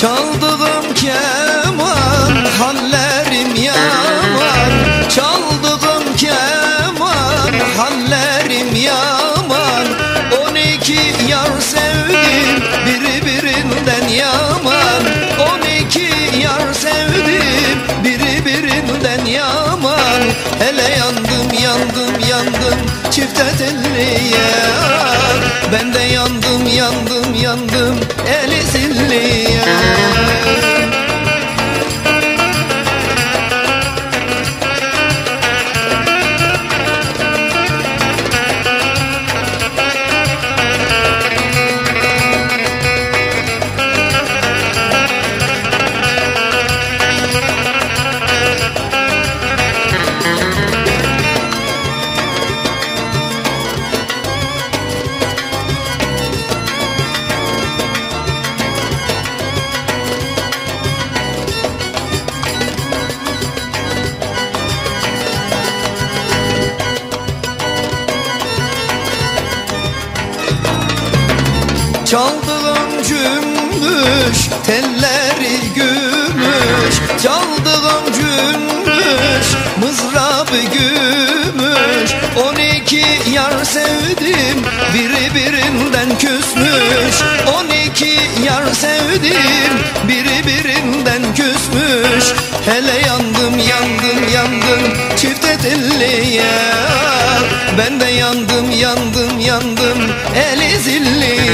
Çaldığım keman hallerim yaman, çaldığım keman hallerim yaman. 12 yar sevdim birbirinden yaman, 12 yar sevdim birbirinden yaman. Hele yandım yandım yandım çifte telliye, ben de yandım yandım yandım eli zilliye. Çaldığım cümbüş telleri gümüş, çaldığım cümbüş mızrabı gümüş. 12 yar sevdim birbirinden küsmüş, 12 yar sevdim birbirinden küsmüş. Hele yandım yandım yandım çifte telliye, ben de yandım yandım yandım eli zilliye.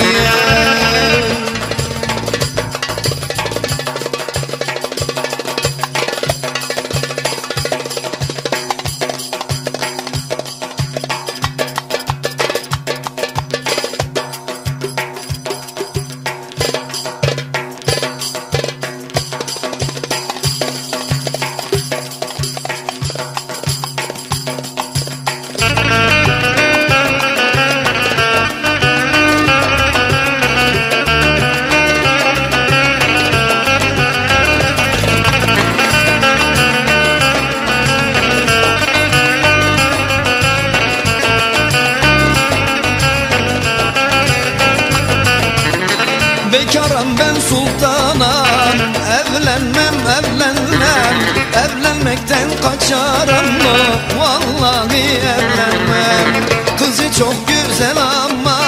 Bekaram ben sultanam, evlenmem evlenmem, evlenmekten kaçarım mı? Vallahi evlenmem. Kızı çok güzel ama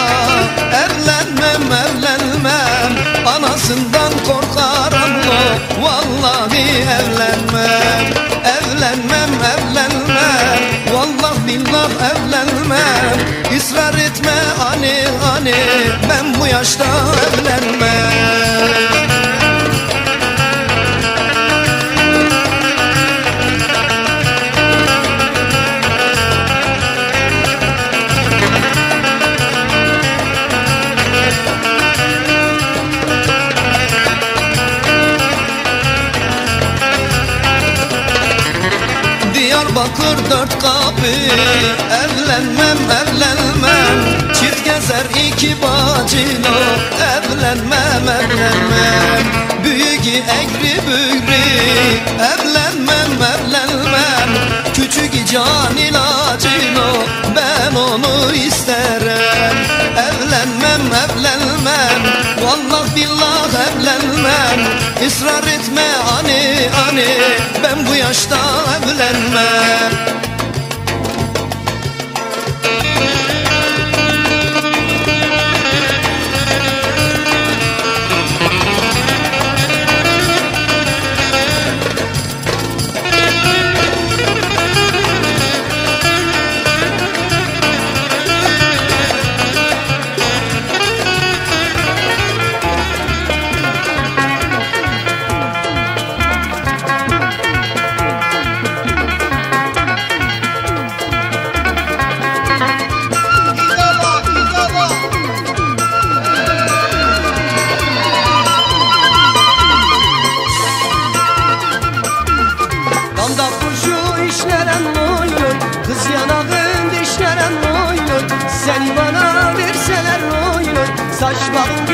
evlenmem evlenmem, anasından korkarım mı? Vallahi evlenmem. Evlenmem evlenmem, vallahi billah evlenmem. İsrar etme hani hani, ben bu yaşta evlenmem. Diyarbakır dört kapı, evlenmem evlenmem. Çift gezer iki bacino, evlenmem evlenmem. Büyüğü egri büğrü, evlenmem evlenmem. Küçüğü can ilacino, ben onu isterim. Evlenmem evlenmem, vallahi billah evlenmem. İsrar etme ani ani, ben bu yaşta evlenmem.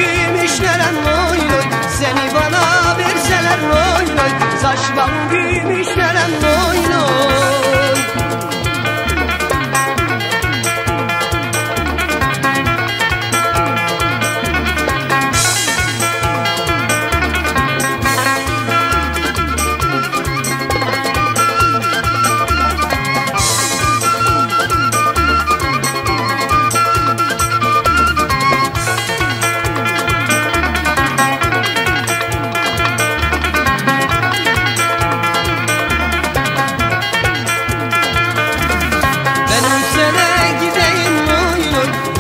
gümüşlerem oy oy. Seni bana verseler oy oy. Saçlarım gümüşlerem oy oy.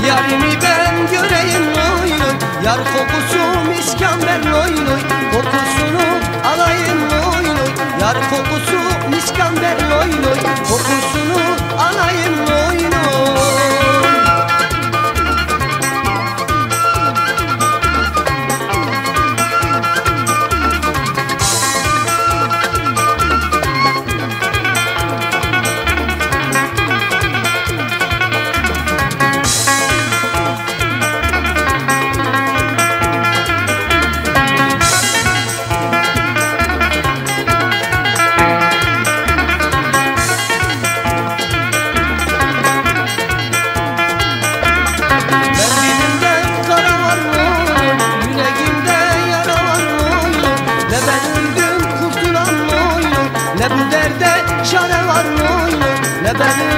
Yarimi ben göreyim oy oy. Yar kokusu miskamber oy oy. Kokusunu alayım oy oy. Yar kokusu miskamber oy oy. Kokusunu alayım oy oy. Ne bu derde çare var oy oy. Ne benim